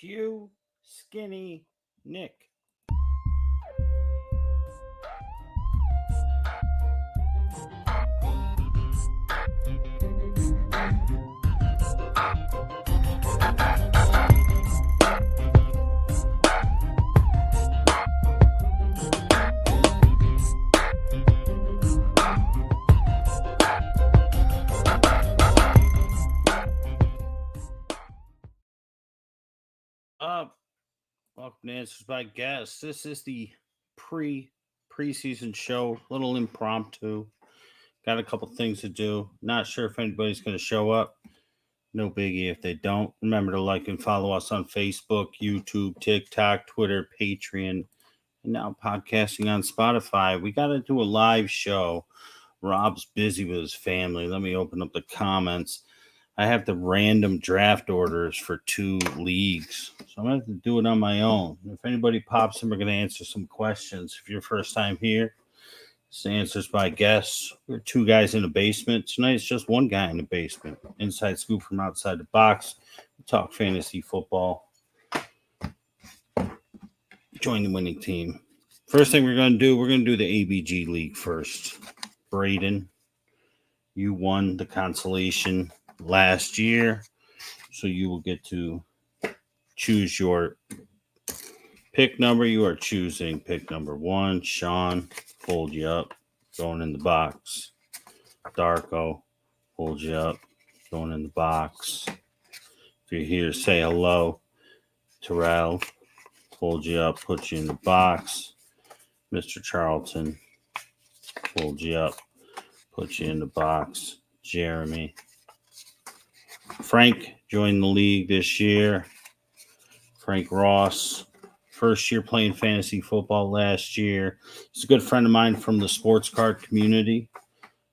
Cue Skinny Nick. Welcome to Answers by Guess. This is the preseason show, little impromptu. Got a couple things to do. Not sure if anybody's going to show up. No biggie if they don't. Remember to like and follow us on Facebook, YouTube, TikTok, Twitter, Patreon, and now podcasting on Spotify. We got to do a live show. Rob's busy with his family. Let me open up the comments. I have the random draft orders for 2 leagues, so I'm going to have to do it on my own. If anybody pops in, we're going to answer some questions. If you're first time here, it's Answers by Guess. We're 2 guys in the basement. Tonight it's just 1 guy in the basement. Inside scoop from outside the box. We talk fantasy football. Join the winning team. First thing we're going to do the ABG League first. Braden, you won the consolation last year, so you will get to choose your pick number. You are choosing pick number 1. Sean, fold you up, going in the box. Darko, fold you up, going in the box. If you're here, say hello. Terrell, fold you up, put you in the box. Mr. Charlton, fold you up, put you in the box. Jeremy, Frank joined the league this year. Frank Ross, first year playing fantasy football last year. He's a good friend of mine from the sports card community.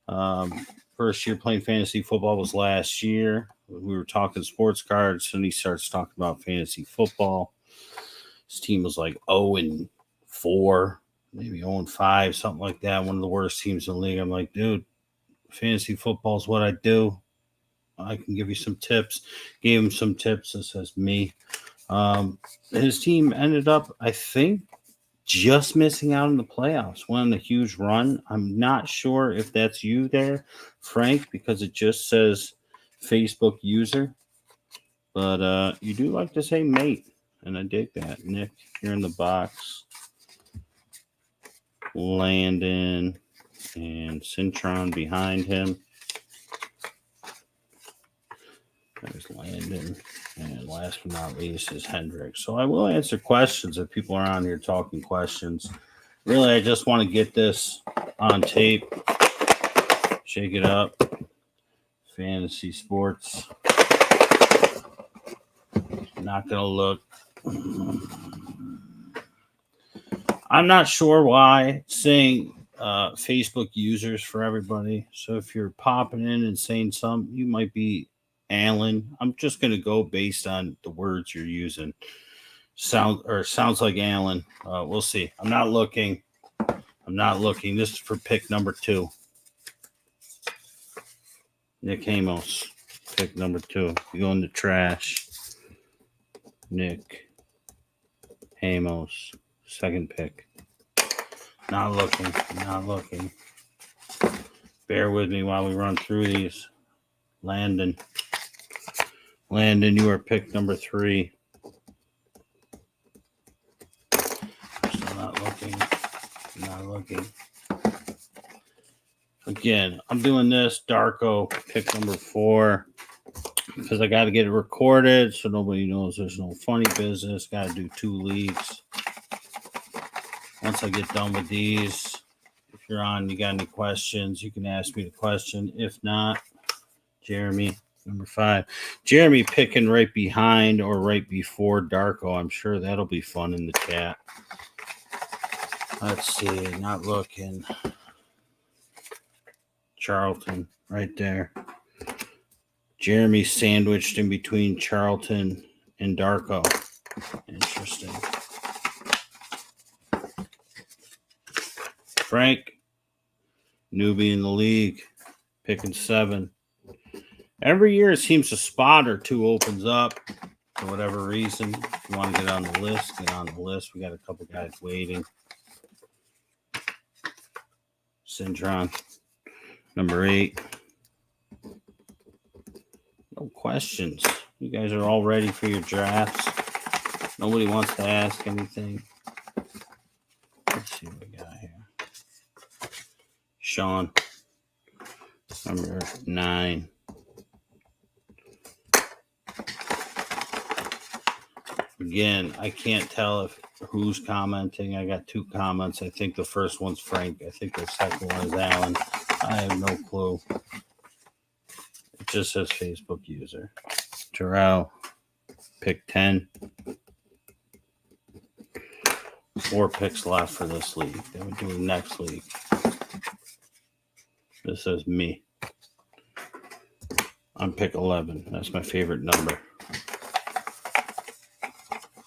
First year playing fantasy football was last year. We were talking sports cards, and he starts talking about fantasy football. His team was like 0-4, maybe 0-5, something like that. One of the worst teams in the league. I'm like, dude, fantasy football is what I do. I can give you some tips. Gave him some tips. This is me. His team ended up, I think, just missing out in the playoffs. Went on a huge run. I'm not sure if that's you there, Frank, because it just says Facebook user. But you do like to say mate, and I dig that. Nick, you're in the box. Landon and Cintron behind him. There's Landon, and last but not least is Hendricks. So I will answer questions if people are on here talking questions. Really, I just want to get this on tape. Shake it up. Fantasy sports. Not going to look. I'm not sure why saying Facebook users for everybody. So if you're popping in and saying something, you might be Alan. I'm just going to go based on the words you're using. Sounds like Alan. We'll see. I'm not looking. This is for pick number 2. Nick Amos, pick number 2. You go in the trash. Nick Amos, second pick. Not looking. Bear with me while we run through these. Landon, you are pick number 3. Still not looking. Again, I'm doing this. Darko, pick number 4. Because I got to get it recorded so nobody knows there's no funny business. Got to do 2 leagues. Once I get done with these, if you're on, you got any questions, you can ask me the question. If not, Jeremy, number 5. Jeremy picking right behind or right before Darko. I'm sure that'll be fun in the chat. Let's see. Not looking. Charlton right there. Jeremy sandwiched in between Charlton and Darko. Interesting. Frank, newbie in the league, picking 7. Every year it seems a spot or 2 opens up. For whatever reason, if you want to get on the list, get on the list. We got a couple guys waiting. Syndron, number 8. No questions. You guys are all ready for your drafts. Nobody wants to ask anything. Let's see what we got here. Sean, number 9. Again, I can't tell who's commenting. I got 2 comments. I think the first one's Frank. I think the second one is Alan. I have no clue. It just says Facebook user. Terrell, pick 10. 4 picks left for this league. Then we do the next league. This says me. I'm pick 11. That's my favorite number.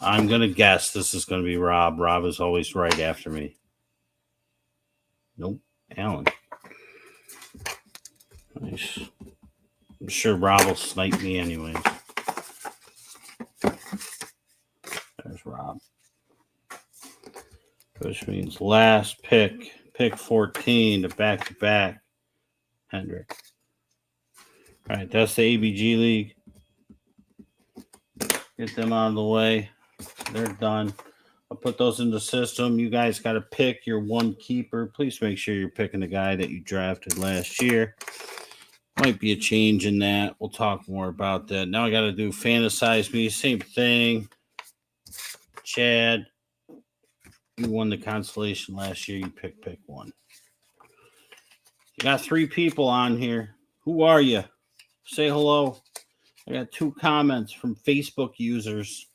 I'm going to guess this is going to be Rob. Rob is always right after me. Nope. Alan. Nice. I'm sure Rob will snipe me anyways. There's Rob. Which means last pick 14 to back-to-back. Hendrick. All right, that's the ABG League. Get them out of the way. They're done. I'll put those in the system. You guys got to pick your one keeper. Please make sure you're picking the guy that you drafted last year. Might be a change in that. We'll talk more about that. Now I got to do Fantasize Me. Same thing. Chad, you won the consolation last year. You pick 1. You got 3 people on here. Who are you? Say hello. I got 2 comments from Facebook users.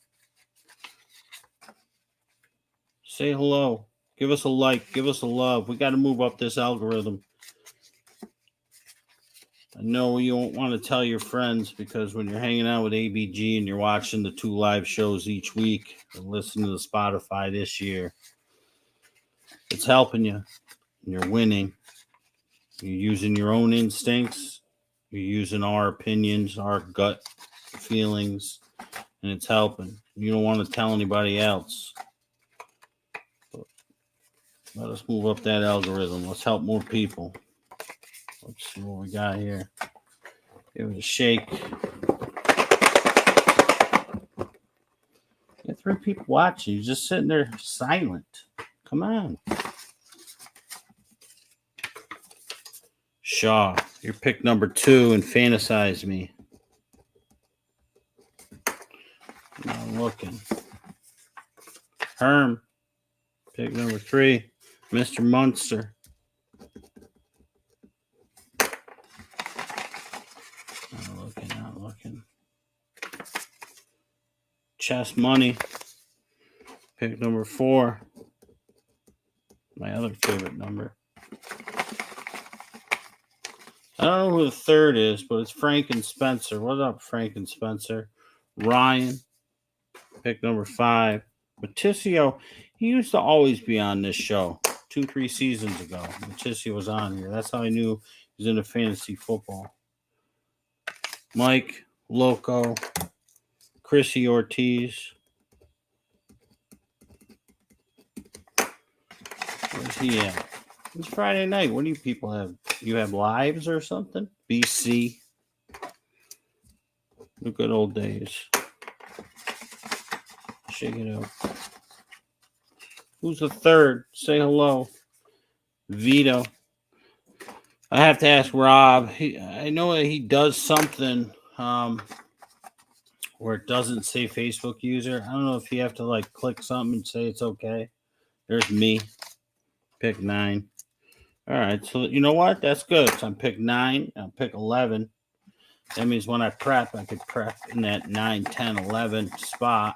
Say hello. Give us a like. Give us a love. We got to move up this algorithm. I know you don't want to tell your friends because when you're hanging out with ABG and you're watching the 2 live shows each week and listening to the Spotify this year, it's helping you. And you're winning. You're using your own instincts. You're using our opinions, our gut feelings, and it's helping. You don't want to tell anybody else. Let us move up that algorithm. Let's help more people. Let's see what we got here. Give it a shake. You got 3 people watching. You're just sitting there silent. Come on. Shaw, you're pick number 2 and Fantasize Me. I'm looking. Herm, pick number 3. Mr. Munster. Not looking. Chess Money. Pick number 4. My other favorite number. I don't know who the 3rd is, but it's Frank and Spencer. What up, Frank and Spencer? Ryan. Pick number 5. Matisio, he used to always be on this show. 2-3 seasons ago. Matisio was on here. That's how I knew he was into fantasy football. Mike, Loco, Chrissy Ortiz. Where's he at? It's Friday night. What do you people have? You have lives or something? BC. The good old days. Shake it up. Who's the 3rd? Say hello. Vito. I have to ask Rob. I know that he does something where it doesn't say Facebook user. I don't know if you have to click something and say it's okay. There's me. Pick 9. All right. So you know what? That's good. So I'm pick 9. I'll pick 11. That means when I prep, I could prep in that 9, 10, 11 spot.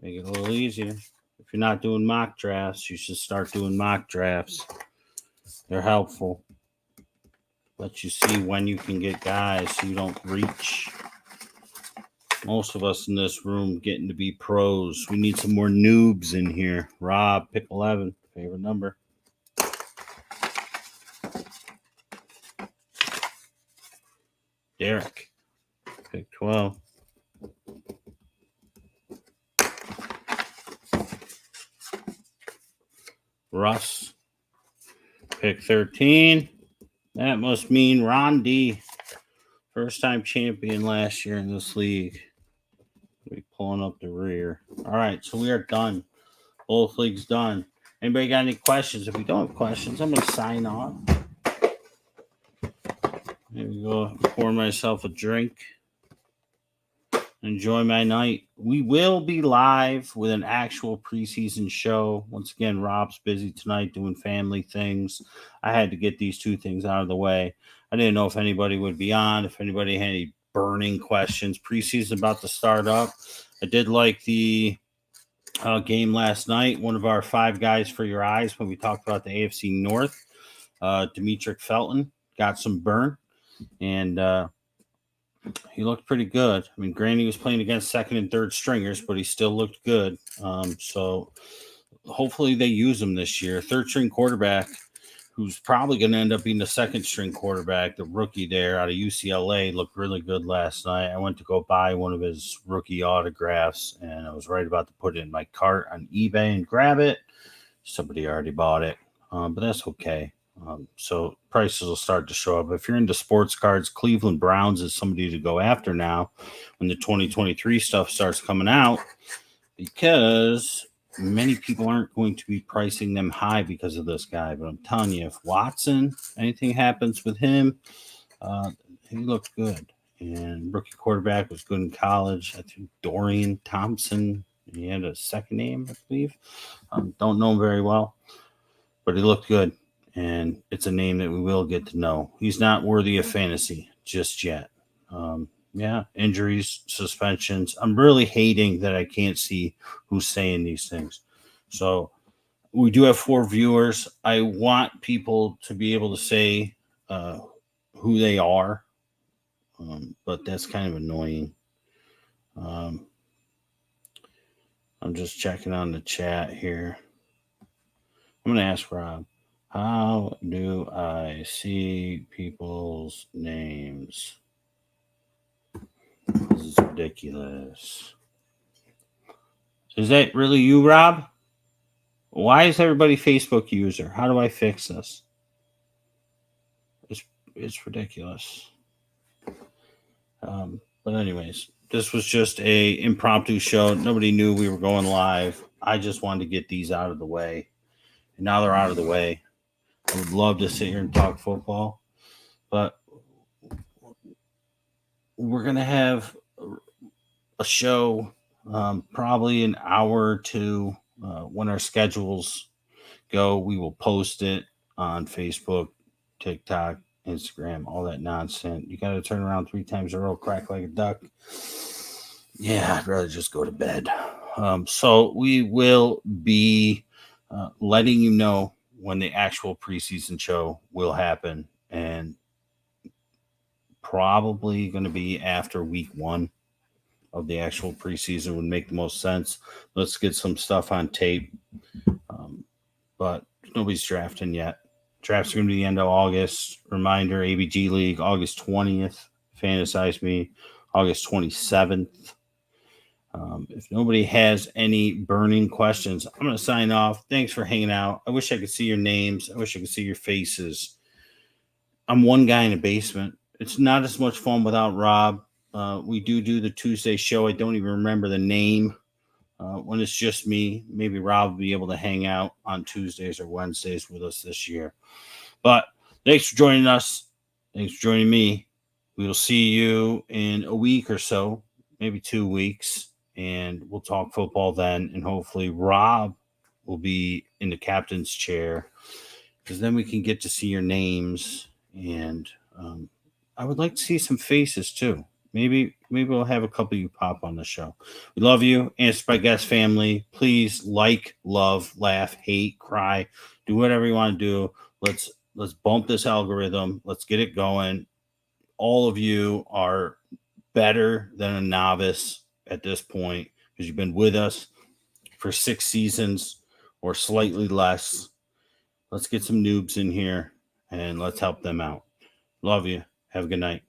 Make it a little easier. If you're not doing mock drafts, you should start doing mock drafts. They're helpful. Let you see when you can get guys so you don't reach. Most of us in this room getting to be pros. We need some more noobs in here. Rob, pick 11. Favorite number. Derek, pick 12. Russ, pick 13. That must mean Ron D, first-time champion last year in this league. We'll be pulling up the rear. All right, so we are done. Both leagues done. Anybody got any questions? If we don't have questions, I'm going to sign off. Maybe go pour myself a drink. Enjoy my night. We will be live with an actual preseason show. Once again, Rob's busy tonight doing family things. I had to get these two things out of the way. I didn't know if anybody would be on, if anybody had any burning questions. Preseason about to start up. I did like the game last night. One of our 5 guys for your eyes when we talked about the AFC North. Demetric Felton got some burn, and he looked pretty good. I mean, granted, he was playing against second and third stringers, but he still looked good. So hopefully they use him this year. Third string quarterback, who's probably going to end up being the second string quarterback, the rookie there out of UCLA, looked really good last night. I went to go buy one of his rookie autographs, and I was right about to put it in my cart on eBay and grab it. Somebody already bought it, but that's okay. So prices will start to show up. If you're into sports cards, Cleveland Browns is somebody to go after now when the 2023 stuff starts coming out, because many people aren't going to be pricing them high because of this guy. But I'm telling you, if Watson, anything happens with him, he looked good. And rookie quarterback was good in college. I think Dorian Thompson, he had a second name, I believe. Don't know him very well, but he looked good. And it's a name that we will get to know. He's not worthy of fantasy just yet. Injuries, suspensions. I'm really hating that I can't see who's saying these things. So we do have 4 viewers. I want people to be able to say who they are, but that's kind of annoying. I'm just checking on the chat here. I'm going to ask Rob. How do I see people's names? This is ridiculous. Is that really you, Rob? Why is everybody Facebook user? How do I fix this? It's ridiculous. But anyways, this was just a impromptu show. Nobody knew we were going live. I just wanted to get these out of the way. And now they're out of the way. I would love to sit here and talk football, but we're going to have a show probably an hour or two when our schedules go. We will post it on Facebook, TikTok, Instagram, all that nonsense. You got to turn around 3 times in a row, crack like a duck. Yeah, I'd rather just go to bed. So we will be letting you know when the actual preseason show will happen, and probably going to be after week 1 of the actual preseason would make the most sense. Let's get some stuff on tape. But nobody's drafting yet. Draft's going to be the end of August. Reminder, ABG League, August 20th. Fantasize Me, August 27th. If nobody has any burning questions, I'm going to sign off. Thanks for hanging out. I wish I could see your names. I wish I could see your faces. I'm one guy in a basement. It's not as much fun without Rob. We do the Tuesday show. I don't even remember the name. When it's just me, maybe Rob will be able to hang out on Tuesdays or Wednesdays with us this year. But thanks for joining us. Thanks for joining me. We will see you in a week or so, maybe 2 weeks, and we'll talk football then. And hopefully Rob will be in the captain's chair, because then we can get to see your names. And I would like to see some faces too. Maybe we'll have a couple of you pop on the show. We love you. Answer by Guess family. Please like, love, laugh, hate, cry. Do whatever you want to do. Let's bump this algorithm. Let's get it going. All of you are better than a novice at this point, because you've been with us for 6 seasons or slightly less. Let's get some noobs in here and let's help them out. Love you. Have a good night.